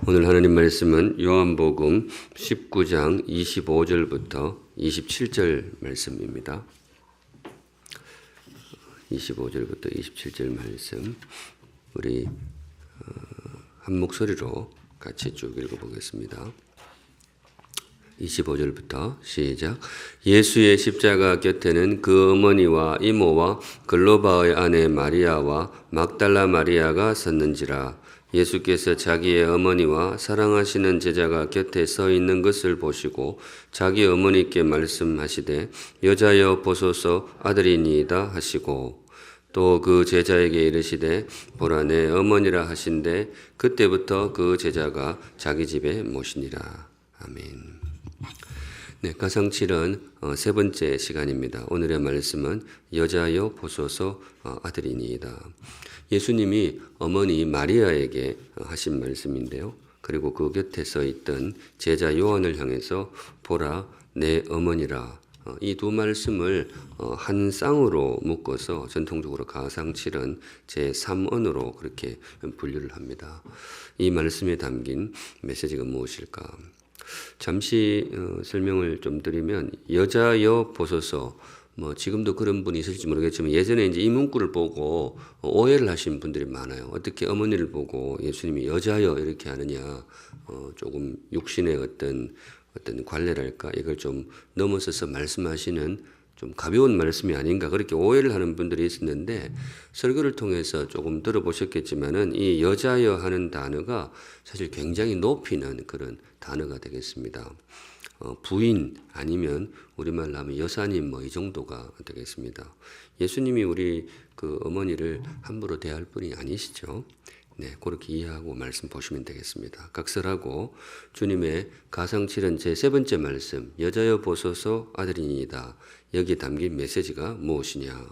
오늘 하나님 말씀은 요한복음 19장 25절부터 27절 말씀입니다. 25절부터 27절 말씀 우리 한 목소리로 같이 쭉 읽어보겠습니다. 25절부터 시작. 예수의 십자가 곁에는 그 어머니와 이모와 글로바의 아내 마리아와 막달라 마리아가 섰는지라. 예수께서 자기의 어머니와 사랑하시는 제자가 곁에 서 있는 것을 보시고 자기 어머니께 말씀하시되 여자여 보소서 아들이니이다 하시고 또 그 제자에게 이르시되 보라 내 어머니라 하신대 그때부터 그 제자가 자기 집에 모시니라. 아멘. 네, 가상칠은 세 번째 시간입니다. 오늘의 말씀은 여자여 보소서 아들이니이다. 예수님이 어머니 마리아에게 하신 말씀인데요. 그리고 그 곁에 서 있던 제자 요한을 향해서 보라 내 어머니라. 이 두 말씀을 한 쌍으로 묶어서 전통적으로 가상칠은 제3언으로 그렇게 분류를 합니다. 이 말씀에 담긴 메시지가 무엇일까? 잠시 설명을 좀 드리면 여자여 보소서 지금도 그런 분이 있을지 모르겠지만 예전에 이제 이 문구를 보고 오해를 하신 분들이 많아요. 어떻게 어머니를 보고 예수님이 여자여 이렇게 하느냐. 조금 육신의 어떤 관례랄까 이걸 좀 넘어서서 말씀하시는 좀 가벼운 말씀이 아닌가 그렇게 오해를 하는 분들이 있었는데 설교를 통해서 조금 들어보셨겠지만은 이 여자여 하는 단어가 사실 굉장히 높이는 그런 단어가 되겠습니다. 부인 아니면 우리말로 하면 여사님 이 정도가 되겠습니다. 예수님이 우리 그 어머니를 함부로 대할 분이 아니시죠. 네, 그렇게 이해하고 말씀 보시면 되겠습니다. 각설하고 주님의 가상칠은 제 세 번째 말씀 여자여 보소서 아들이니이다. 여기에 담긴 메시지가 무엇이냐.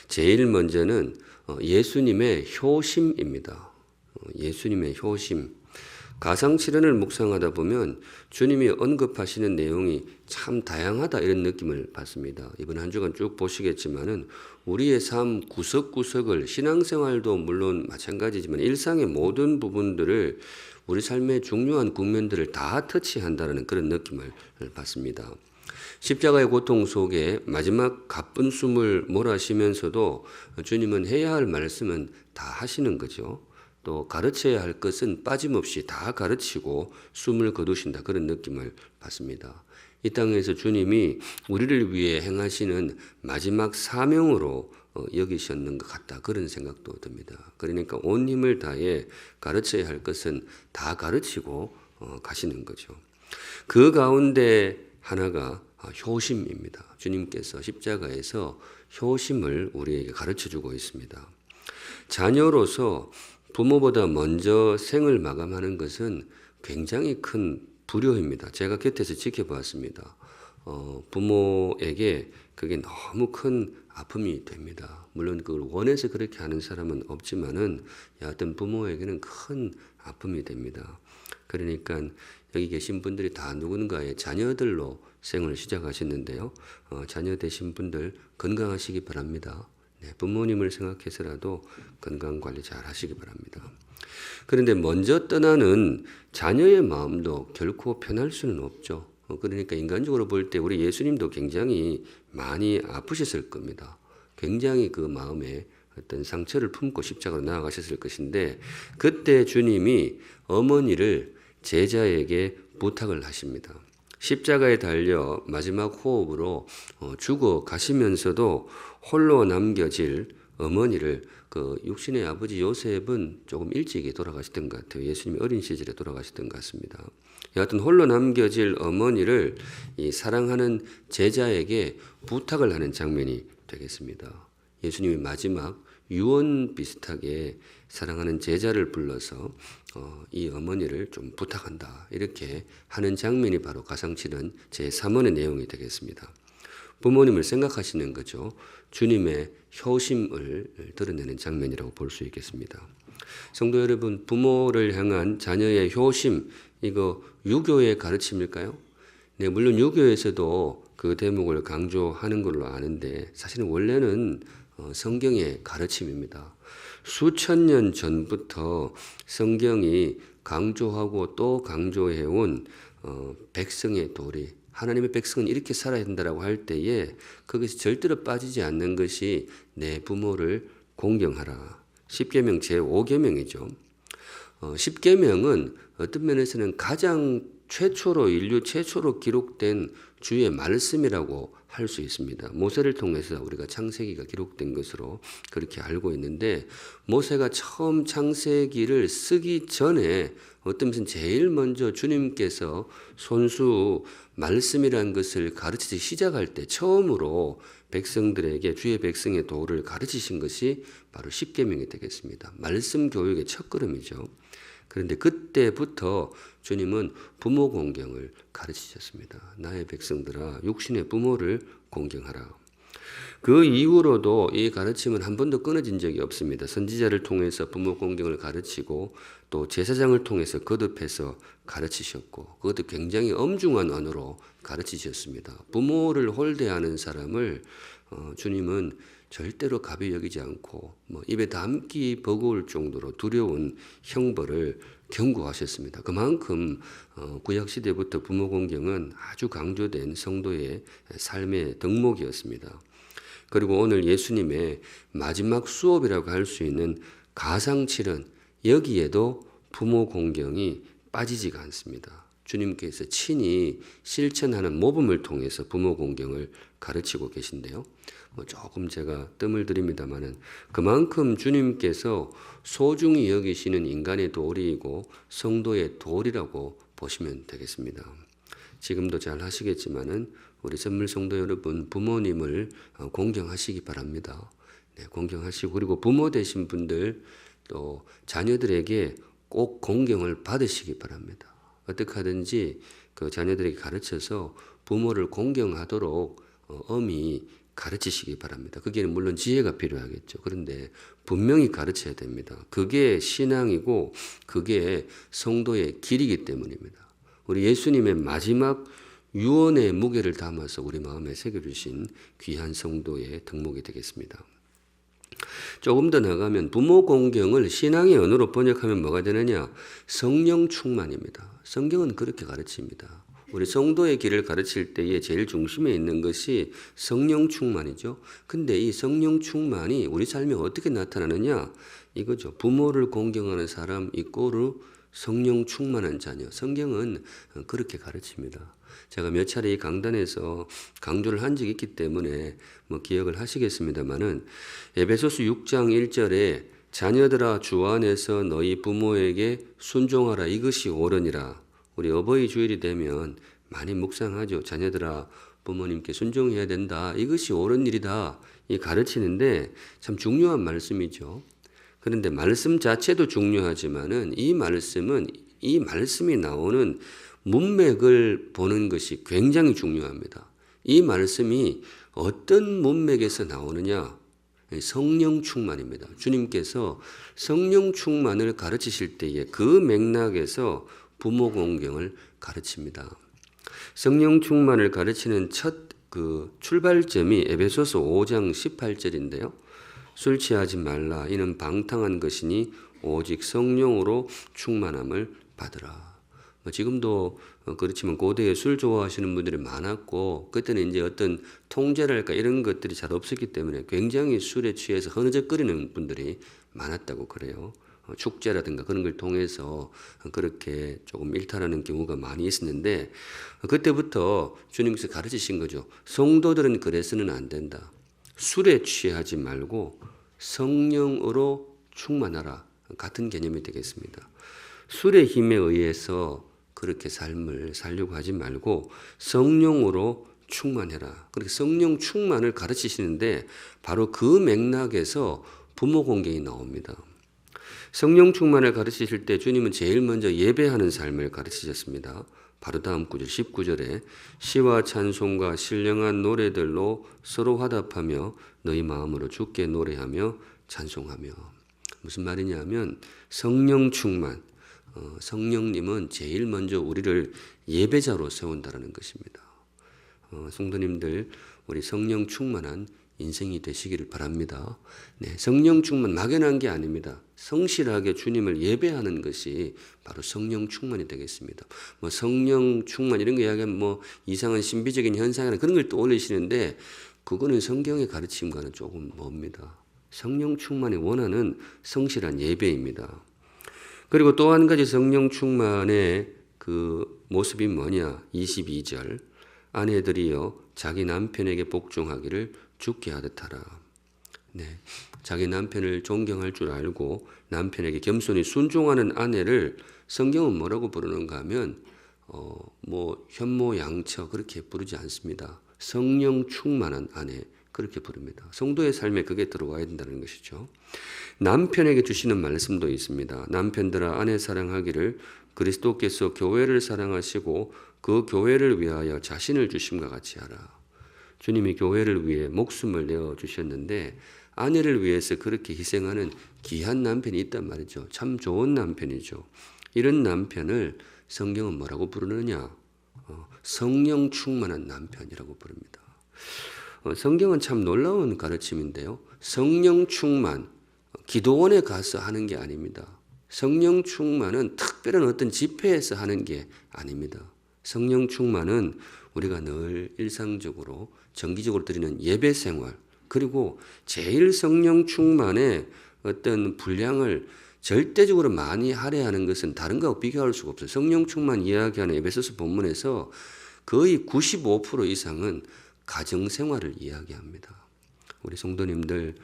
제일 먼저는 예수님의 효심입니다. 예수님의 효심. 가상칠언을 묵상하다 보면 주님이 언급하시는 내용이 참 다양하다 이런 느낌을 받습니다. 이번 한 주간 쭉 보시겠지만은 우리의 삶 구석구석을 신앙생활도 물론 마찬가지지만 일상의 모든 부분들을 우리 삶의 중요한 국면들을 다 터치한다는 그런 느낌을 받습니다. 십자가의 고통 속에 마지막 가쁜 숨을 몰아쉬면서도 주님은 해야 할 말씀은 다 하시는 거죠. 또 가르쳐야 할 것은 빠짐없이 다 가르치고 숨을 거두신다 그런 느낌을 받습니다. 이 땅에서 주님이 우리를 위해 행하시는 마지막 사명으로 여기셨는 것 같다 그런 생각도 듭니다. 그러니까 온 힘을 다해 가르쳐야 할 것은 다 가르치고 가시는 거죠. 그 가운데 하나가 효심입니다. 주님께서 십자가에서 효심을 우리에게 가르쳐주고 있습니다. 자녀로서 부모보다 먼저 생을 마감하는 것은 굉장히 큰 불효입니다. 제가 곁에서 지켜봤습니다. 부모에게 그게 너무 큰 아픔이 됩니다. 물론 그걸 원해서 그렇게 하는 사람은 없지만은 어떤 부모에게는 큰 아픔이 됩니다. 그러니까 여기 계신 분들이 다 누군가의 자녀들로 생을 시작하셨는데요. 자녀 되신 분들 건강하시기 바랍니다. 네, 부모님을 생각해서라도 건강관리 잘 하시기 바랍니다. 그런데 먼저 떠나는 자녀의 마음도 결코 편할 수는 없죠. 그러니까 인간적으로 볼 때 우리 예수님도 굉장히 많이 아프셨을 겁니다. 굉장히 그 마음에 어떤 상처를 품고 십자가로 나아가셨을 것인데 그때 주님이 어머니를 제자에게 부탁을 하십니다. 십자가에 달려 마지막 호흡으로 죽어 가시면서도 홀로 남겨질 어머니를 그 육신의 아버지 요셉은 조금 일찍이 돌아가셨던 것 같아요. 예수님이 어린 시절에 돌아가셨던 것 같습니다. 여하튼 홀로 남겨질 어머니를 이 사랑하는 제자에게 부탁을 하는 장면이 되겠습니다. 예수님이 마지막 유언 비슷하게 사랑하는 제자를 불러서 이 어머니를 좀 부탁한다 이렇게 하는 장면이 바로 가상칠은 제3원의 내용이 되겠습니다. 부모님을 생각하시는 거죠. 주님의 효심을 드러내는 장면이라고 볼 수 있겠습니다. 성도 여러분, 부모를 향한 자녀의 효심, 이거 유교의 가르침일까요? 네, 물론 유교에서도 그 대목을 강조하는 걸로 아는데 사실은 원래는 성경의 가르침입니다. 수천 년 전부터 성경이 강조하고 또 강조해온 백성의 도리, 하나님의 백성은 이렇게 살아야 된다라고 할 때에 거기서 절대로 빠지지 않는 것이 내 부모를 공경하라. 10계명 제5계명이죠. 10계명은 어떤 면에서는 가장 최초로 인류 최초로 기록된 주의 말씀이라고 할 수 있습니다. 모세를 통해서 우리가 창세기가 기록된 것으로 그렇게 알고 있는데 모세가 처음 창세기를 쓰기 전에 어떤 면에서는 제일 먼저 주님께서 손수 말씀이라는 것을 가르치기 시작할 때 처음으로 백성들에게 주의 백성의 도를 가르치신 것이 바로 십계명이 되겠습니다. 말씀 교육의 첫걸음이죠. 그런데 그때부터 주님은 부모 공경을 가르치셨습니다. 나의 백성들아 육신의 부모를 공경하라. 그 이후로도 이 가르침은 한 번도 끊어진 적이 없습니다. 선지자를 통해서 부모 공경을 가르치고 또 제사장을 통해서 거듭해서 가르치셨고 그것도 굉장히 엄중한 언어로 가르치셨습니다. 부모를 홀대하는 사람을 주님은 절대로 가벼이 여기지 않고 입에 담기 버거울 정도로 두려운 형벌을 경고하셨습니다. 그만큼 구약 시대부터 부모 공경은 아주 강조된 성도의 삶의 덕목이었습니다. 그리고 오늘 예수님의 마지막 수업이라고 할 수 있는 가상칠은 여기에도 부모 공경이 빠지지가 않습니다. 주님께서 친히 실천하는 모범을 통해서 부모 공경을 가르치고 계신데요. 조금 제가 뜸을 들입니다마는 그만큼 주님께서 소중히 여기시는 인간의 도리이고 성도의 도리라고 보시면 되겠습니다. 지금도 잘 하시겠지만은 우리 선물 성도 여러분 부모님을 공경하시기 바랍니다. 네, 공경하시고 그리고 부모 되신 분들 또 자녀들에게 꼭 공경을 받으시기 바랍니다. 어떻게 하든지 그 자녀들에게 가르쳐서 부모를 공경하도록 엄히 가르치시기 바랍니다. 거기에는 물론 지혜가 필요하겠죠. 그런데 분명히 가르쳐야 됩니다. 그게 신앙이고 그게 성도의 길이기 때문입니다. 우리 예수님의 마지막 유언의 무게를 담아서 우리 마음에 새겨주신 귀한 성도의 덕목이 되겠습니다. 조금 더 나가면 부모 공경을 신앙의 언어로 번역하면 뭐가 되느냐? 성령 충만입니다. 성경은 그렇게 가르칩니다. 우리 성도의 길을 가르칠 때에 제일 중심에 있는 것이 성령 충만이죠. 근데 이 성령 충만이 우리 삶에 어떻게 나타나느냐? 이거죠. 부모를 공경하는 사람 이꼬르 성령 충만한 자녀. 성경은 그렇게 가르칩니다. 제가 몇 차례 이 강단에서 강조를 한 적이 있기 때문에 기억을 하시겠습니다만은 에베소서 6장 1절에 자녀들아 주 안에서 너희 부모에게 순종하라 이것이 옳으니라. 우리 어버이 주일이 되면 많이 묵상하죠. 자녀들아 부모님께 순종해야 된다. 이것이 옳은 일이다. 이 가르치는데 참 중요한 말씀이죠. 그런데 말씀 자체도 중요하지만은 이 말씀이 나오는 문맥을 보는 것이 굉장히 중요합니다. 이 말씀이 어떤 문맥에서 나오느냐? 성령 충만입니다. 주님께서 성령 충만을 가르치실 때에 그 맥락에서 부모 공경을 가르칩니다. 성령 충만을 가르치는 첫 출발점이 에베소서 5장 18절인데요. 술 취하지 말라 이는 방탕한 것이니 오직 성령으로 충만함을 받으라. 지금도 그렇지만 고대에 술 좋아하시는 분들이 많았고 그때는 이제 어떤 통제랄까 이런 것들이 잘 없었기 때문에 굉장히 술에 취해서 흐느적거리는 분들이 많았다고 그래요. 축제라든가 그런 걸 통해서 그렇게 조금 일탈하는 경우가 많이 있었는데 그때부터 주님께서 가르치신 거죠. 성도들은 그래서는 안 된다. 술에 취하지 말고 성령으로 충만하라. 같은 개념이 되겠습니다. 술의 힘에 의해서 그렇게 삶을 살려고 하지 말고 성령으로 충만해라. 그렇게 성령 충만을 가르치시는데 바로 그 맥락에서 부모 공경이 나옵니다. 성령 충만을 가르치실 때 주님은 제일 먼저 예배하는 삶을 가르치셨습니다. 바로 다음 구절 19절에 시와 찬송과 신령한 노래들로 서로 화답하며 너희 마음으로 주께 노래하며 찬송하며. 무슨 말이냐면 성령 충만, 성령님은 제일 먼저 우리를 예배자로 세운다는 것입니다. 성도님들 우리 성령 충만한 인생이 되시기를 바랍니다. 네, 성령 충만 막연한 게 아닙니다. 성실하게 주님을 예배하는 것이 바로 성령 충만이 되겠습니다. 뭐 성령 충만 이런 거 이야기하면 뭐 이상한 신비적인 현상이나 그런 걸 떠올리시는데 그거는 성경의 가르침과는 조금 멉니다. 성령 충만이 원하는 성실한 예배입니다. 그리고 또 한 가지 성령 충만의 그 모습이 뭐냐? 22절. 아내들이여 자기 남편에게 복종하기를 죽게 하듯 하라. 네. 자기 남편을 존경할 줄 알고 남편에게 겸손히 순종하는 아내를 성경은 뭐라고 부르는가 하면 뭐 현모양처 그렇게 부르지 않습니다. 성령 충만한 아내 그렇게 부릅니다. 성도의 삶에 그게 들어와야 된다는 것이죠. 남편에게 주시는 말씀도 있습니다. 남편들아 아내 사랑하기를 그리스도께서 교회를 사랑하시고 그 교회를 위하여 자신을 주심과 같이 하라. 주님이 교회를 위해 목숨을 내어 주셨는데 아내를 위해서 그렇게 희생하는 귀한 남편이 있단 말이죠. 참 좋은 남편이죠. 이런 남편을 성경은 뭐라고 부르느냐? 성령 충만한 남편이라고 부릅니다. 성경은 참 놀라운 가르침인데요. 성령 충만, 기도원에 가서 하는 게 아닙니다. 성령 충만은 특별한 어떤 집회에서 하는 게 아닙니다. 성령 충만은 우리가 늘 일상적으로 정기적으로 드리는 예배 생활 그리고 제일 성령 충만의 어떤 분량을 절대적으로 많이 할애하는 것은 다른 것하고 비교할 수가 없어요. 성령 충만 이야기하는 에베소서 본문에서 거의 95% 이상은 가정생활을 이야기합니다. 우리 성도님들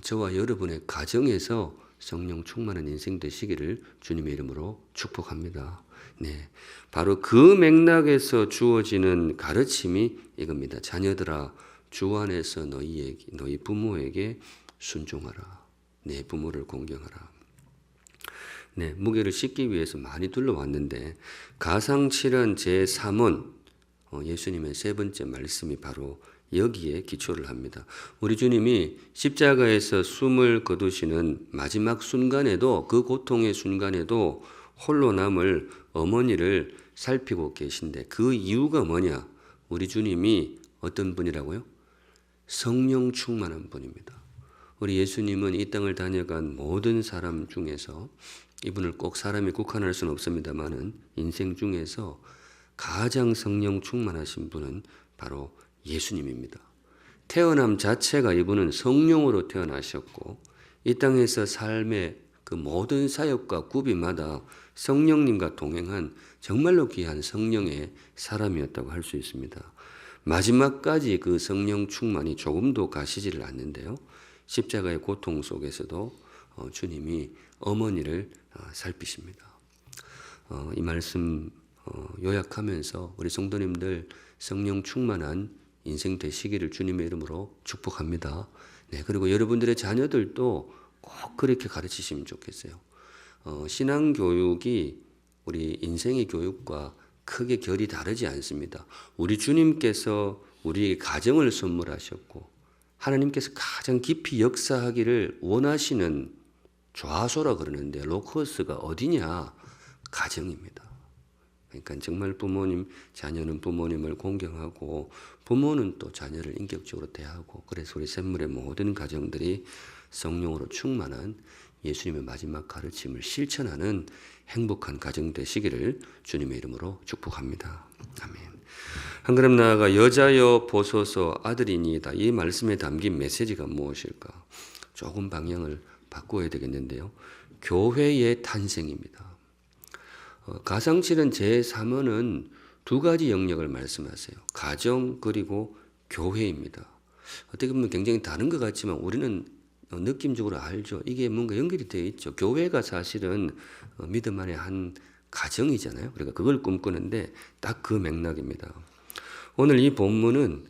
저와 여러분의 가정에서 성령 충만한 인생 되시기를 주님의 이름으로 축복합니다. 네, 바로 그 맥락에서 주어지는 가르침이 이겁니다. 자녀들아 주 안에서 너희 부모에게 순종하라. 내 부모를 공경하라. 네, 무게를 싣기 위해서 많이 둘러왔는데 가상칠언 제3원 예수님의 세 번째 말씀이 바로 여기에 기초를 합니다. 우리 주님이 십자가에서 숨을 거두시는 마지막 순간에도 그 고통의 순간에도 홀로 남을 어머니를 살피고 계신데 그 이유가 뭐냐? 우리 주님이 어떤 분이라고요? 성령 충만한 분입니다. 우리 예수님은 이 땅을 다녀간 모든 사람 중에서 이분을 꼭 사람이 국한할 수는 없습니다만은 인생 중에서 가장 성령 충만하신 분은 바로 예수님입니다. 태어남 자체가 이분은 성령으로 태어나셨고 이 땅에서 삶의 그 모든 사역과 구비마다 성령님과 동행한 정말로 귀한 성령의 사람이었다고 할 수 있습니다. 마지막까지 그 성령 충만이 조금도 가시지를 않는데요. 십자가의 고통 속에서도 주님이 어머니를 살피십니다. 이 말씀 요약하면서 우리 성도님들 성령 충만한 인생 되시기를 주님의 이름으로 축복합니다. 네, 그리고 여러분들의 자녀들도 꼭 그렇게 가르치시면 좋겠어요. 신앙 교육이 우리 인생의 교육과 크게 결이 다르지 않습니다. 우리 주님께서 우리에게 가정을 선물하셨고 하나님께서 가장 깊이 역사하기를 원하시는 좌소라 그러는데 로커스가 어디냐? 가정입니다. 그러니까 정말 부모님, 자녀는 부모님을 공경하고 부모는 또 자녀를 인격적으로 대하고 그래서 우리 샘물의 모든 가정들이 성령으로 충만한 예수님의 마지막 가르침을 실천하는 행복한 가정 되시기를 주님의 이름으로 축복합니다. 아멘. 한 걸음 나아가 여자여 보소서 아들이니이다. 이 말씀에 담긴 메시지가 무엇일까? 조금 방향을 바꿔야 되겠는데요. 교회의 탄생입니다. 가상칠은 제3호는 두 가지 영역을 말씀하세요. 가정 그리고 교회입니다. 어떻게 보면 굉장히 다른 것 같지만 우리는 느낌적으로 알죠. 이게 뭔가 연결이 되어 있죠. 교회가 사실은 믿음 안에 한 가정이잖아요. 그러니까 그걸 꿈꾸는데 딱 그 맥락입니다. 오늘 이 본문은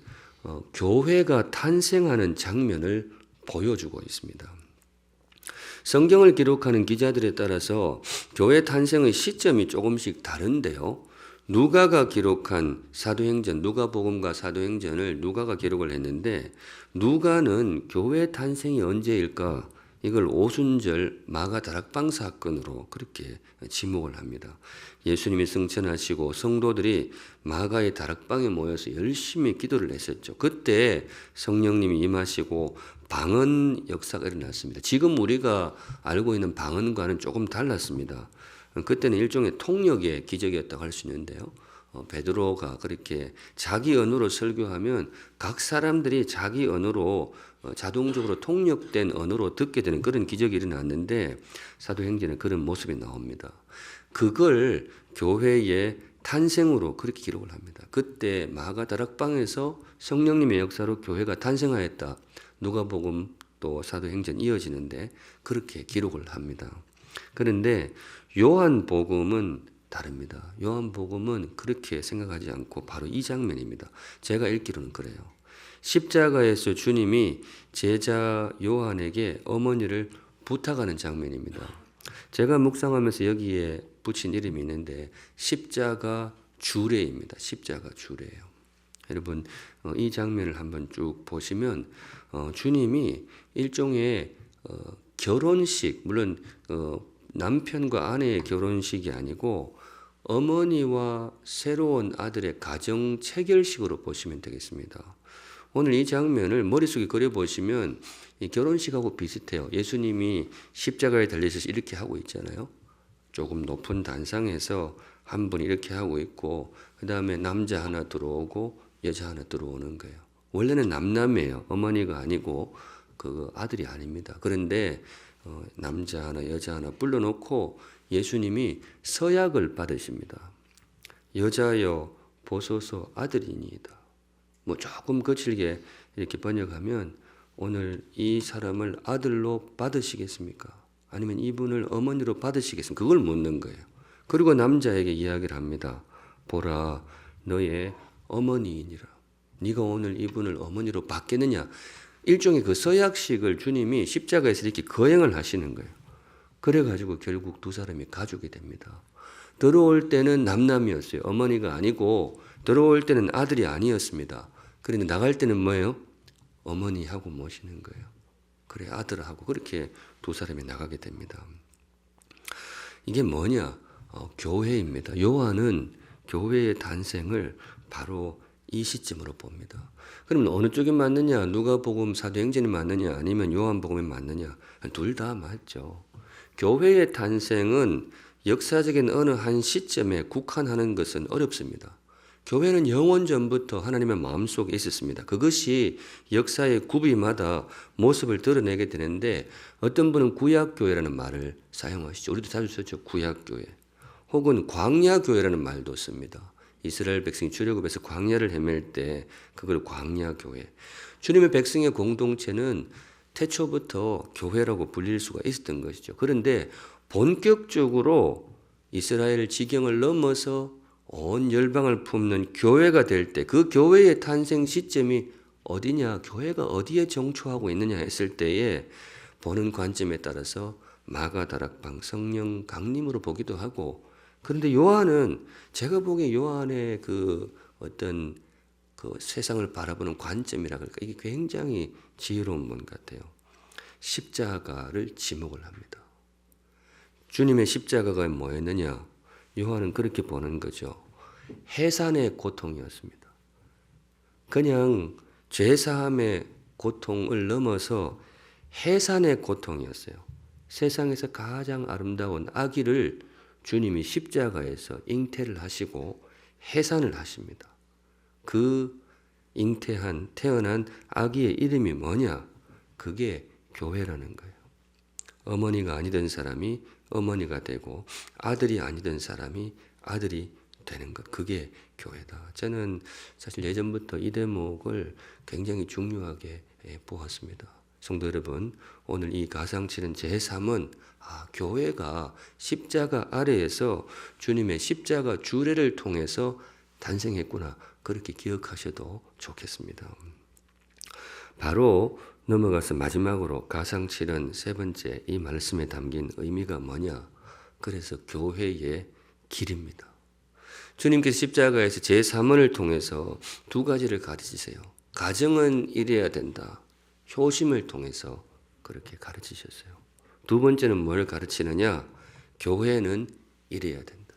교회가 탄생하는 장면을 보여주고 있습니다. 성경을 기록하는 기자들에 따라서 교회 탄생의 시점이 조금씩 다른데요. 누가가 기록한 사도행전, 누가복음과 사도행전을 누가가 기록을 했는데 누가는 교회 탄생이 언제일까? 이걸 오순절 마가다락방 사건으로 그렇게 지목을 합니다. 예수님이 승천하시고 성도들이 마가의 다락방에 모여서 열심히 기도를 했었죠. 그때 성령님이 임하시고 방언 역사가 일어났습니다. 지금 우리가 알고 있는 방언과는 조금 달랐습니다. 그때는 일종의 통역의 기적이었다고 할 수 있는데요. 베드로가 그렇게 자기 언어로 설교하면 각 사람들이 자기 언어로 자동적으로 통역된 언어로 듣게 되는 그런 기적이 일어났는데 사도행전에 그런 모습이 나옵니다. 그걸 교회의 탄생으로 그렇게 기록을 합니다. 그때 마가다락방에서 성령님의 역사로 교회가 탄생하였다. 누가복음 또 사도행전 이어지는데 그렇게 기록을 합니다. 그런데 요한복음은 다릅니다. 요한복음은 그렇게 생각하지 않고 바로 이 장면입니다. 제가 읽기로는 그래요. 십자가에서 주님이 제자 요한에게 어머니를 부탁하는 장면입니다. 제가 묵상하면서 여기에 붙인 이름이 있는데 십자가 주례입니다. 십자가 주례예요. 여러분 이 장면을 한번 쭉 보시면 주님이 일종의 결혼식, 물론 남편과 아내의 결혼식이 아니고 어머니와 새로운 아들의 가정 체결식으로 보시면 되겠습니다. 오늘 이 장면을 머릿속에 그려보시면 이 결혼식하고 비슷해요. 예수님이 십자가에 달리셔서 이렇게 하고 있잖아요. 조금 높은 단상에서 한 분 이렇게 하고 있고 그 다음에 남자 하나 들어오고 여자 하나 들어오는 거예요. 원래는 남남이에요. 어머니가 아니고 그 아들이 아닙니다. 그런데 남자 하나 여자 하나 불러놓고 예수님이 서약을 받으십니다. 여자여 보소서 아들이니이다. 뭐 조금 거칠게 이렇게 번역하면 오늘 이 사람을 아들로 받으시겠습니까? 아니면 이분을 어머니로 받으시겠습니까? 그걸 묻는 거예요. 그리고 남자에게 이야기를 합니다. 보라 너의 어머니이니라. 네가 오늘 이분을 어머니로 받겠느냐? 일종의 그 서약식을 주님이 십자가에서 이렇게 거행을 하시는 거예요. 그래가지고 결국 두 사람이 가족이 됩니다. 들어올 때는 남남이었어요. 어머니가 아니고 들어올 때는 아들이 아니었습니다. 그런데 나갈 때는 뭐예요? 어머니하고 모시는 거예요. 그래 아들하고 그렇게 두 사람이 나가게 됩니다. 이게 뭐냐? 교회입니다. 요한은 교회의 탄생을 바로 이 시점으로 봅니다. 그러면 어느 쪽이 맞느냐? 누가복음 사도행전이 맞느냐? 아니면 요한복음이 맞느냐? 둘 다 맞죠. 교회의 탄생은 역사적인 어느 한 시점에 국한하는 것은 어렵습니다. 교회는 영원 전부터 하나님의 마음속에 있었습니다. 그것이 역사의 구비마다 모습을 드러내게 되는데 어떤 분은 구약교회라는 말을 사용하시죠. 우리도 자주 쓰죠. 구약교회. 혹은 광야교회라는 말도 씁니다. 이스라엘 백성이 출애굽에서 광야를 헤맬 때 그걸 광야교회. 주님의 백성의 공동체는 태초부터 교회라고 불릴 수가 있었던 것이죠. 그런데 본격적으로 이스라엘 지경을 넘어서 온 열방을 품는 교회가 될 때 그 교회의 탄생 시점이 어디냐, 교회가 어디에 정초하고 있느냐 했을 때에 보는 관점에 따라서 마가다락방 성령 강림으로 보기도 하고, 그런데 요한은 제가 보기에 요한의 그 어떤 그 세상을 바라보는 관점이라 그럴까, 이게 굉장히 지혜로운 분 같아요. 십자가를 지목을 합니다. 주님의 십자가가 뭐였느냐? 요한은 그렇게 보는 거죠. 해산의 고통이었습니다. 그냥 죄사함의 고통을 넘어서 해산의 고통이었어요. 세상에서 가장 아름다운 아기를 주님이 십자가에서 잉태를 하시고 해산을 하십니다. 그 잉태한 태어난 아기의 이름이 뭐냐? 그게 교회라는 거예요. 어머니가 아니던 사람이 어머니가 되고 아들이 아니던 사람이 아들이 되는 것, 그게 교회다. 저는 사실 예전부터 이 대목을 굉장히 중요하게 보았습니다. 성도 여러분, 오늘 이 가상치는 제3은 교회가 십자가 아래에서 주님의 십자가 주례를 통해서 탄생했구나, 그렇게 기억하셔도 좋겠습니다. 바로 넘어가서 마지막으로 가상칠은 세 번째, 이 말씀에 담긴 의미가 뭐냐? 그래서 교회의 길입니다. 주님께서 십자가에서 제3원을 통해서 두 가지를 가르치세요. 가정은 이래야 된다. 효심을 통해서 그렇게 가르치셨어요. 두 번째는 뭘 가르치느냐? 교회는 이래야 된다.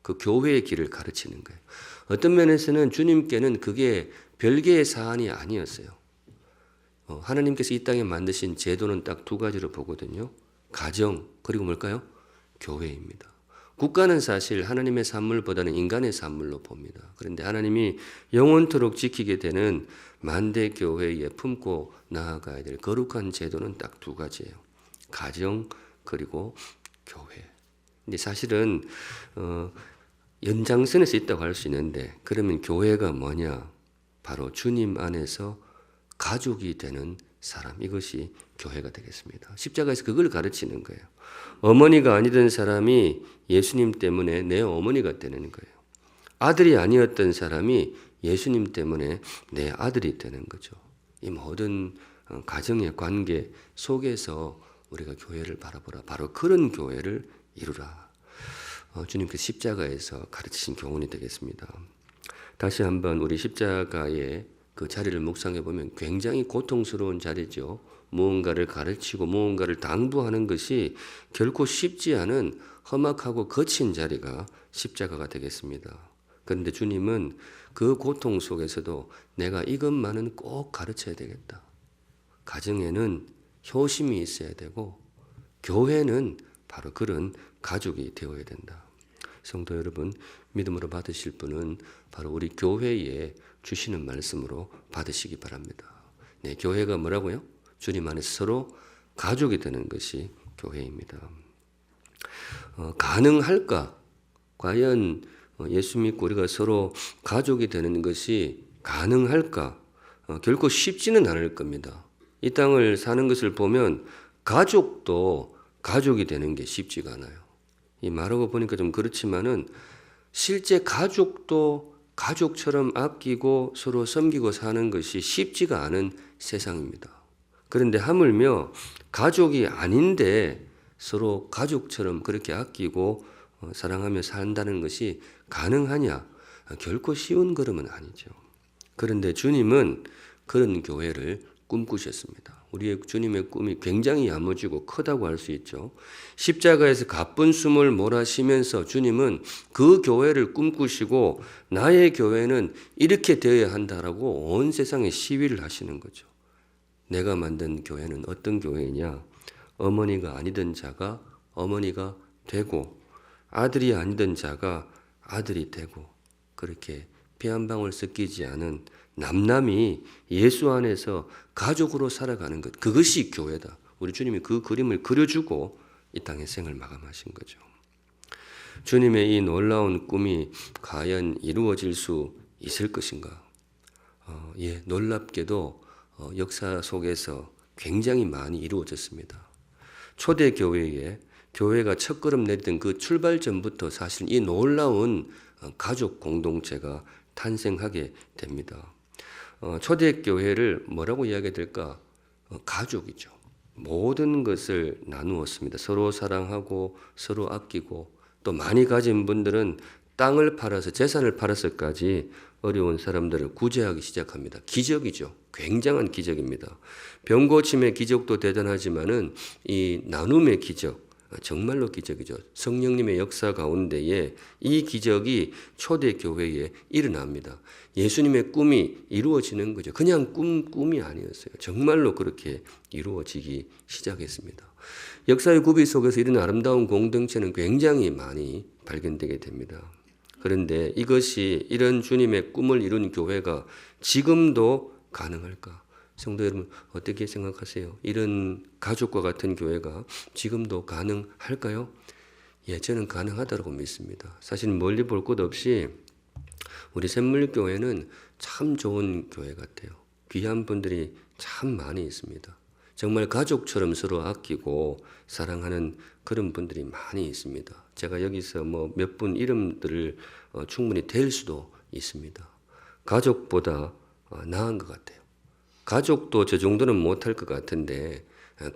그 교회의 길을 가르치는 거예요. 어떤 면에서는 주님께는 그게 별개의 사안이 아니었어요. 하나님께서 이 땅에 만드신 제도는 딱 두 가지로 보거든요. 가정, 그리고 뭘까요? 교회입니다. 국가는 사실 하나님의 산물보다는 인간의 산물로 봅니다. 그런데 하나님이 영원토록 지키게 되는 만대 교회에 품고 나아가야 될 거룩한 제도는 딱 두 가지예요. 가정, 그리고 교회. 근데 사실은 연장선에서 있다고 할 수 있는데, 그러면 교회가 뭐냐? 바로 주님 안에서 가족이 되는 사람, 이것이 교회가 되겠습니다. 십자가에서 그걸 가르치는 거예요. 어머니가 아니던 사람이 예수님 때문에 내 어머니가 되는 거예요. 아들이 아니었던 사람이 예수님 때문에 내 아들이 되는 거죠. 이 모든 가정의 관계 속에서 우리가 교회를 바라보라. 바로 그런 교회를 이루라. 주님께서 십자가에서 가르치신 교훈이 되겠습니다. 다시 한번 우리 십자가의 그 자리를 묵상해 보면 굉장히 고통스러운 자리죠. 무언가를 가르치고 무언가를 당부하는 것이 결코 쉽지 않은 험악하고 거친 자리가 십자가가 되겠습니다. 그런데 주님은 그 고통 속에서도 내가 이것만은 꼭 가르쳐야 되겠다. 가정에는 효심이 있어야 되고 교회는 바로 그런 가족이 되어야 된다. 성도 여러분, 믿음으로 받으실 분은 바로 우리 교회에 주시는 말씀으로 받으시기 바랍니다. 네, 교회가 뭐라고요? 주님 안에서 서로 가족이 되는 것이 교회입니다. 가능할까? 과연 예수 믿고 우리가 서로 가족이 되는 것이 가능할까? 결코 쉽지는 않을 겁니다. 이 땅을 사는 것을 보면 가족도 가족이 되는 게 쉽지가 않아요. 이 말하고 보니까 좀 그렇지만은 실제 가족도 가족처럼 아끼고 서로 섬기고 사는 것이 쉽지가 않은 세상입니다. 그런데 하물며 가족이 아닌데 서로 가족처럼 그렇게 아끼고 사랑하며 산다는 것이 가능하냐? 결코 쉬운 걸음은 아니죠. 그런데 주님은 그런 교회를 꿈꾸셨습니다. 우리의 주님의 꿈이 굉장히 야무지고 크다고 할 수 있죠. 십자가에서 가쁜 숨을 몰아쉬면서 주님은 그 교회를 꿈꾸시고 나의 교회는 이렇게 되어야 한다라고 온 세상에 시위를 하시는 거죠. 내가 만든 교회는 어떤 교회냐? 어머니가 아니던 자가 어머니가 되고 아들이 아니던 자가 아들이 되고 그렇게 피 한 방울 섞이지 않은 남남이 예수 안에서 가족으로 살아가는 것, 그것이 교회다. 우리 주님이 그 그림을 그려주고 이 땅의 생을 마감하신 거죠. 주님의 이 놀라운 꿈이 과연 이루어질 수 있을 것인가? 놀랍게도 역사 속에서 굉장히 많이 이루어졌습니다. 초대 교회에 교회가 첫걸음 내딛던 그 출발 전부터 사실 이 놀라운 가족 공동체가 탄생하게 됩니다. 초대교회를 뭐라고 이야기해야 될까? 가족이죠. 모든 것을 나누었습니다. 서로 사랑하고 서로 아끼고 또 많이 가진 분들은 땅을 팔아서 재산을 팔아서까지 어려운 사람들을 구제하기 시작합니다. 기적이죠. 굉장한 기적입니다. 병 고침의 기적도 대단하지만은 이 나눔의 기적, 정말로 기적이죠. 성령님의 역사 가운데에 이 기적이 초대교회에 일어납니다. 예수님의 꿈이 이루어지는 거죠. 그냥 꿈이 아니었어요. 정말로 그렇게 이루어지기 시작했습니다. 역사의 구비 속에서 이런 아름다운 공동체는 굉장히 많이 발견되게 됩니다. 그런데 이것이 이런 주님의 꿈을 이룬 교회가 지금도 가능할까? 성도 여러분 어떻게 생각하세요? 이런 가족과 같은 교회가 지금도 가능할까요? 저는 가능하다고 믿습니다. 사실 멀리 볼 것 없이 우리 샘물교회는 참 좋은 교회 같아요. 귀한 분들이 참 많이 있습니다. 정말 가족처럼 서로 아끼고 사랑하는 그런 분들이 많이 있습니다. 제가 여기서 몇 분 이름들을 충분히 댈 수도 있습니다. 가족보다 나은 것 같아요. 가족도 저 정도는 못할 것 같은데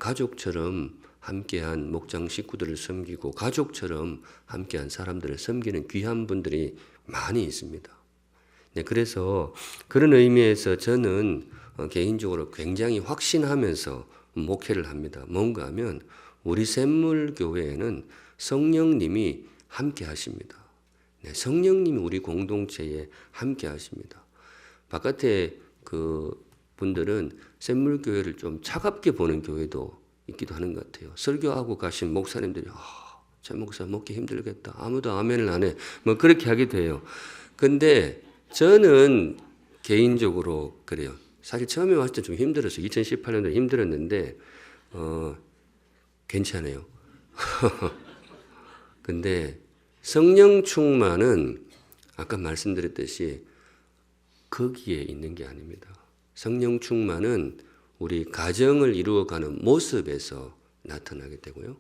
가족처럼 함께한 목장 식구들을 섬기고 가족처럼 함께한 사람들을 섬기는 귀한 분들이 많이 있습니다. 네, 그래서 그런 의미에서 저는 개인적으로 굉장히 확신하면서 목회를 합니다. 뭔가 하면 우리 샘물교회에는 성령님이 함께 하십니다. 네, 성령님이 우리 공동체에 함께 하십니다. 바깥에 그 분들은 샘물교회를 좀 차갑게 보는 교회도 있기도 하는 것 같아요. 설교하고 가신 목사님들이 저 목사 먹기 힘들겠다. 아무도 아멘을 안 해. 뭐 그렇게 하기도 해요. 근데 저는 개인적으로 그래요. 사실 처음에 왔을 때 좀 힘들었어요. 2018년도에 힘들었는데 괜찮아요. 근데 성령 충만은 아까 말씀드렸듯이 거기에 있는 게 아닙니다. 성령 충만은 우리 가정을 이루어가는 모습에서 나타나게 되고요.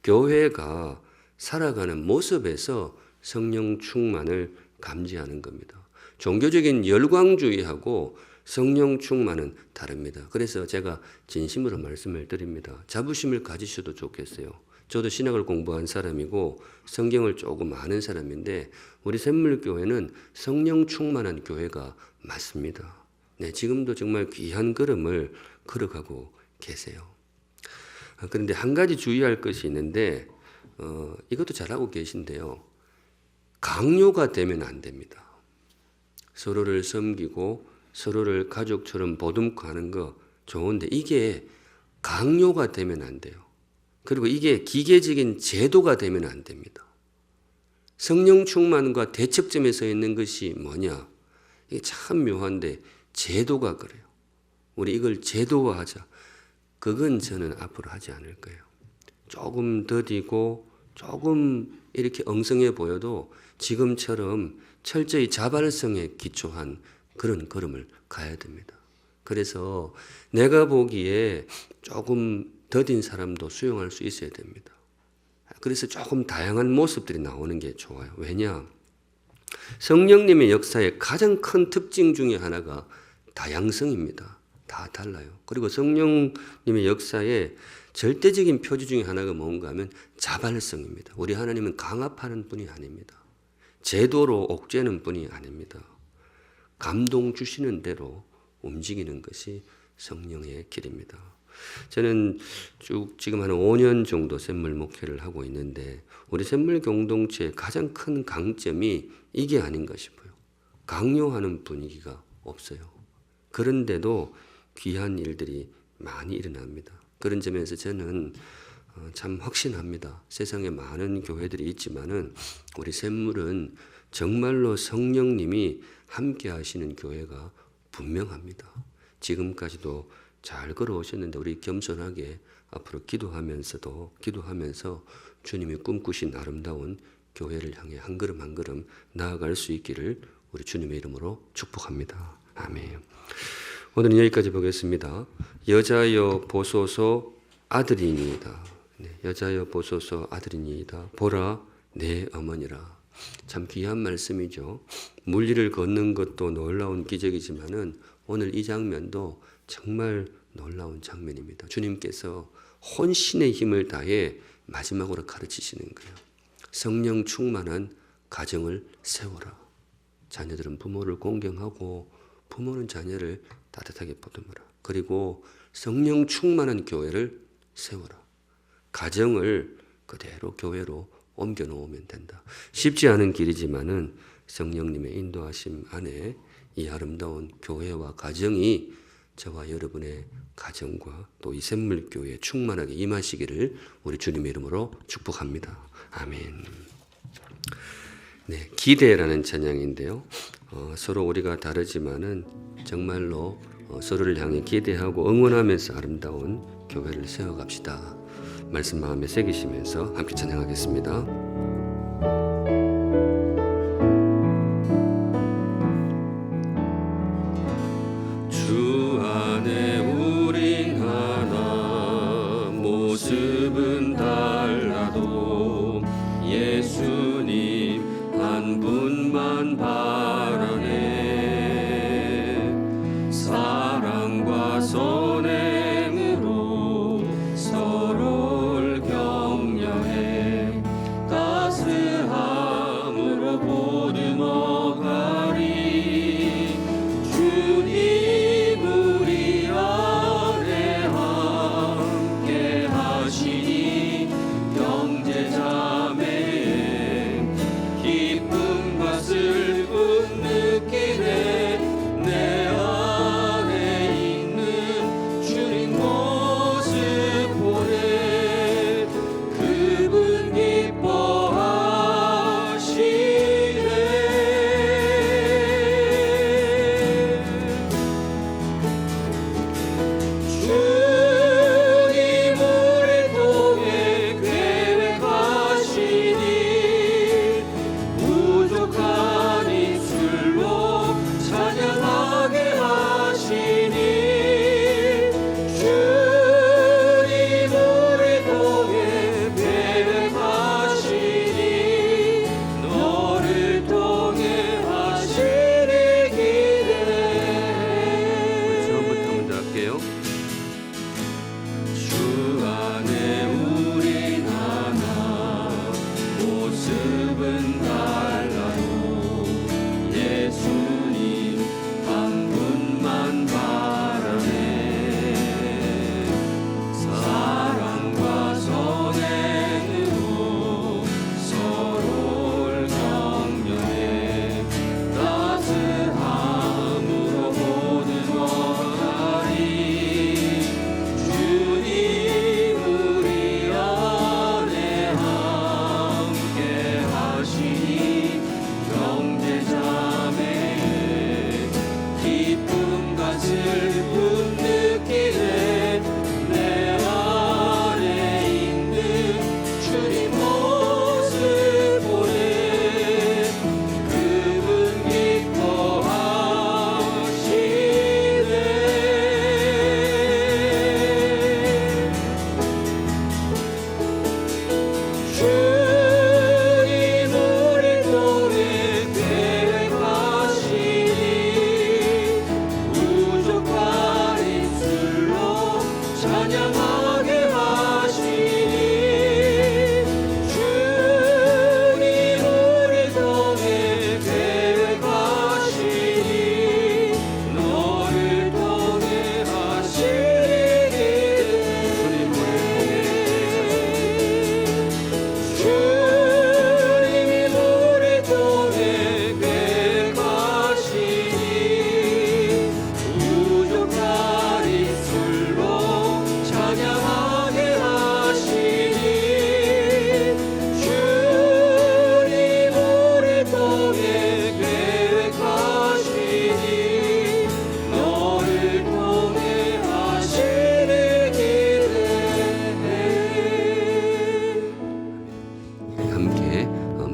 교회가 살아가는 모습에서 성령 충만을 감지하는 겁니다. 종교적인 열광주의하고 성령 충만은 다릅니다. 그래서 제가 진심으로 말씀을 드립니다. 자부심을 가지셔도 좋겠어요. 저도 신학을 공부한 사람이고 성경을 조금 아는 사람인데 우리 샘물교회는 성령 충만한 교회가 맞습니다. 네, 지금도 정말 귀한 걸음을 걸어가고 계세요. 그런데 한 가지 주의할 것이 있는데 이것도 잘하고 계신데요. 강요가 되면 안 됩니다. 서로를 섬기고 서로를 가족처럼 보듬고 하는 거 좋은데 이게 강요가 되면 안 돼요. 그리고 이게 기계적인 제도가 되면 안 됩니다. 성령 충만과 대척점에 서 있는 것이 뭐냐? 이게 참 묘한데 제도가 그래요. 우리 이걸 제도화하자. 그건 저는 앞으로 하지 않을 거예요. 조금 더디고 조금 이렇게 엉성해 보여도 지금처럼 철저히 자발성에 기초한 그런 걸음을 가야 됩니다. 그래서 내가 보기에 조금 더딘 사람도 수용할 수 있어야 됩니다. 그래서 조금 다양한 모습들이 나오는 게 좋아요. 왜냐? 성령님의 역사의 가장 큰 특징 중에 하나가 다양성입니다. 다 달라요. 그리고 성령님의 역사의 절대적인 표지 중에 하나가 뭔가 하면 자발성입니다. 우리 하나님은 강압하는 분이 아닙니다. 제도로 옥죄는 분이 아닙니다. 감동 주시는 대로 움직이는 것이 성령의 길입니다. 저는 쭉 지금 한 5년 정도 샘물 목회를 하고 있는데 우리 샘물 공동체의 가장 큰 강점이 이게 아닌가 싶어요. 강요하는 분위기가 없어요. 그런데도 귀한 일들이 많이 일어납니다. 그런 점에서 저는 참 확신합니다. 세상에 많은 교회들이 있지만은 우리 샘물은 정말로 성령님이 함께 하시는 교회가 분명합니다. 지금까지도 잘 걸어오셨는데 우리 겸손하게 앞으로 기도하면서 주님이 꿈꾸신 아름다운 교회를 향해 한 걸음 한 걸음 나아갈 수 있기를 우리 주님의 이름으로 축복합니다. 아멘. 오늘은 여기까지 보겠습니다. 여자여 보소서 아들이니이다. 네, 여자여 보소서 아들이니이다. 보라 내 어머니라. 참 귀한 말씀이죠. 물리를 걷는 것도 놀라운 기적이지만은 오늘 이 장면도 정말 놀라운 장면입니다. 주님께서 혼신의 힘을 다해 마지막으로 가르치시는 거예요. 성령 충만한 가정을 세워라. 자녀들은 부모를 공경하고 부모는 자녀를 따뜻하게 보듬어라. 그리고 성령 충만한 교회를 세워라. 가정을 그대로 교회로 옮겨 놓으면 된다. 쉽지 않은 길이지만은 성령님의 인도하심 안에 이 아름다운 교회와 가정이 저와 여러분의 가정과 또 이 샘물교회에 충만하게 임하시기를 우리 주님의 이름으로 축복합니다. 아멘. 네, 기대라는 찬양인데요. 서로 우리가 다르지만은 정말로 서로를 향해 기대하고 응원하면서 아름다운 교회를 세워갑시다. 말씀 마음에 새기시면서 함께 찬양하겠습니다. 주 안에 우린 하나 모습은 달라도 예수님 한 분만 바라네. 사랑과 선행으로 서로를 격려해 기쁨과 슬픔 느끼네 내 안에 있는 주님 모습 보네 그분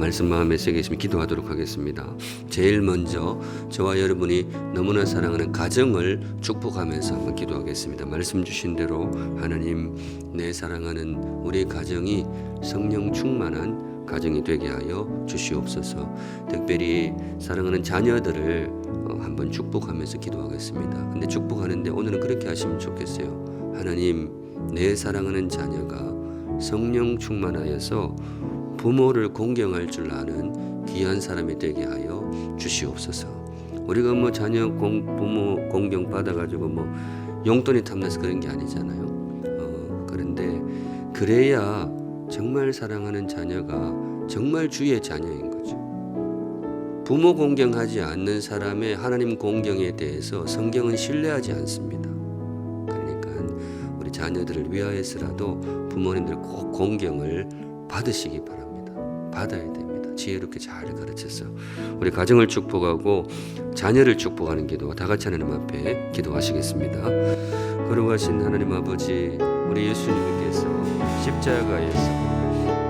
말씀 마음에 새겨 있으면 기도하도록 하겠습니다. 제일 먼저 저와 여러분이 너무나 사랑하는 가정을 축복하면서 한번 기도하겠습니다. 말씀 주신 대로 하나님, 내 사랑하는 우리 가정이 성령 충만한 가정이 되게 하여 주시옵소서. 특별히 사랑하는 자녀들을 한번 축복하면서 기도하겠습니다. 근데 축복하는데 오늘은 그렇게 하시면 좋겠어요. 하나님, 내 사랑하는 자녀가 성령 충만하여서 부모를 공경할 줄 아는 귀한 사람이 되게 하여 주시옵소서. 우리가 뭐 자녀 부모 공경 받아가지고 뭐 용돈이 탐나서 그런 게 아니잖아요. 그런데 그래야 정말 사랑하는 자녀가 정말 주의 자녀인 거죠. 부모 공경하지 않는 사람의 하나님 공경에 대해서 성경은 신뢰하지 않습니다. 그러니까 우리 자녀들을 위하여서라도 부모님들 꼭 공경을 받으시기 바랍니다. 받아야 됩니다. 지혜롭게 잘 가르쳐서 우리 가정을 축복하고 자녀를 축복하는 기도 다 같이 하나님 앞에 기도하시겠습니다. 거룩하신 하나님 아버지, 우리 예수님께서 십자가에서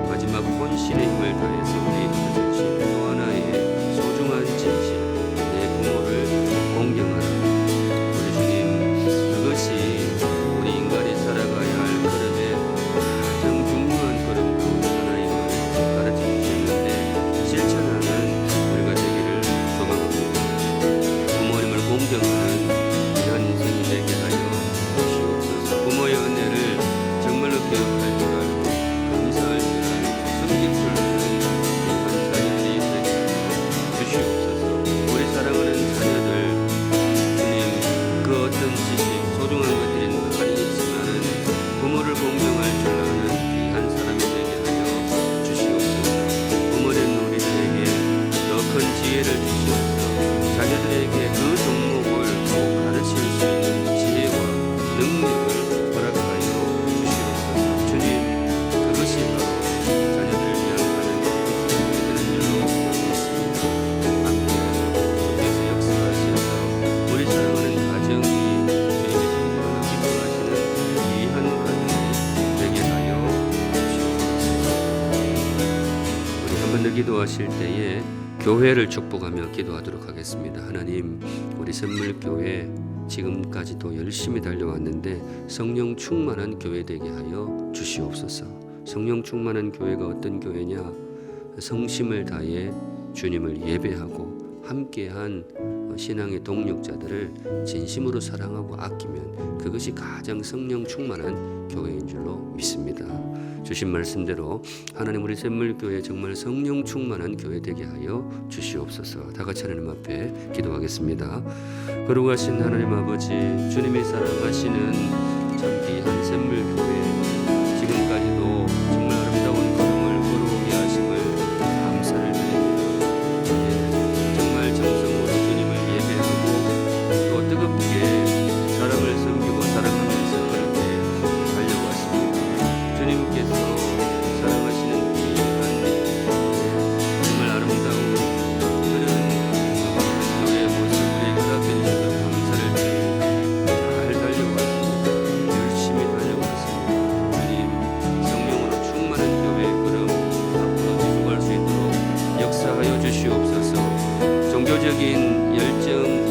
마지막 혼신의 힘을 다해서 우리 주신 또 하나의 소중한 진실, 내 부모를 공경하라. 우리 주님, 그것이 우리 인간이 살아가야 할 걸음의 가장 중요한 걸음 중 하나임을 가르쳐 주셨는데 실천하는 우리가 되기를 소망합니다. 부모님을 공경하는 귀한 인생이 되게 하여 주시옵소서. 부모의 은혜를 정말로 기억할 줄 알고 감사할 줄 알고 섬길 줄 아는 기도하실 때에 교회를 축복하며 기도하도록 하겠습니다. 하나님, 우리 샘물교회 지금까지도 열심히 달려왔는데 성령 충만한 교회 되게 하여 주시옵소서. 성령 충만한 교회가 어떤 교회냐? 성심을 다해 주님을 예배하고 함께한 신앙의 동력자들을 진심으로 사랑하고 아끼면 그것이 가장 성령 충만한 교회인 줄로 믿습니다. 주신 말씀대로 하나님, 우리 샘물교회 정말 성령 충만한 교회 되게 하여 주시옵소서. 다 같이 하나님 앞에 기도하겠습니다. 거룩하신 하나님 아버지, 주님이 사랑하시는 참 귀한 샘물교회, 지금까지도 정말 아름다운 걸음을 걸어오게 하심을 감사를 드립니다. 정말 정성으로 주님을 예배하고 또 뜨겁게 사랑을 섬기고 사랑하면서 그렇게 달려왔습니다. 주님께서 사랑하시는 귀한 정말 아름다운 그런 교회의 모습을 허락해 주셔서 감사를 드립니다. 잘 달려왔습니다. 열심히 달려왔습니다. 주님, 성령으로 충만한 교회의 걸음 앞으로 계속할 수 있도록 역사하여 주시옵소서. 종교적인 열정이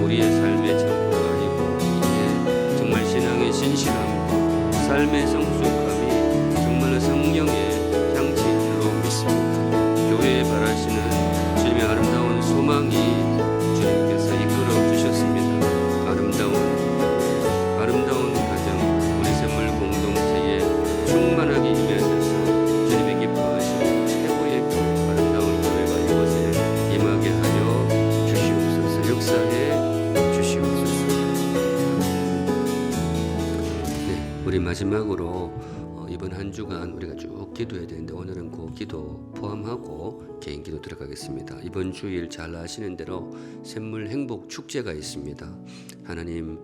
우리의 삶의 전부가 아니고 이게 정말 신앙의 신실함과 삶의 성숙함이 정말로 성령의 향치인 줄로 믿습니다. 교회에 바라시는 주님의 아름다운 소망이 주님께서 이끌어 주셨습니다. 아름다운 가정, 우리 샘물 공동체에 충만하게 임하셔서 주님이 기뻐하시는 최고의 교회, 아름다운 교회가 이곳에 임하게 하여 주시옵소서. 역사해 주시옵소서. 네, 우리 마지막으로 이번 한 주간 우리가 쭉 기도해야 되는데 오늘은 그 기도 포함하고 개인 기도 들어가겠습니다. 이번 주일 잘 아시는 대로 샘물 행복 축제가 있습니다. 하나님,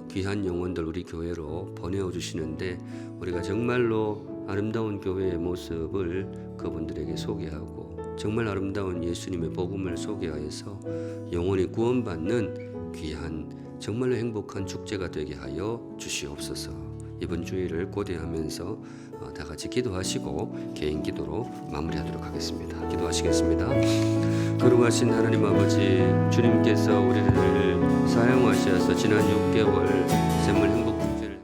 귀한 영혼들 우리 교회로 보내어 주시는데 우리가 정말로 아름다운 교회의 모습을 그분들에게 소개하고 정말 아름다운 예수님의 복음을 소개하여서 영혼이 구원받는 귀한 정말로 행복한 축제가 되게 하여 주시옵소서. 이번 주일을 고대하면서 다 같이 기도하시고 개인 기도로 마무리하도록 하겠습니다. 기도하시겠습니다. 거룩하신 하나님 아버지, 주님께서 우리를 사용하셔서 지난 6개월 샘물 행복 축제를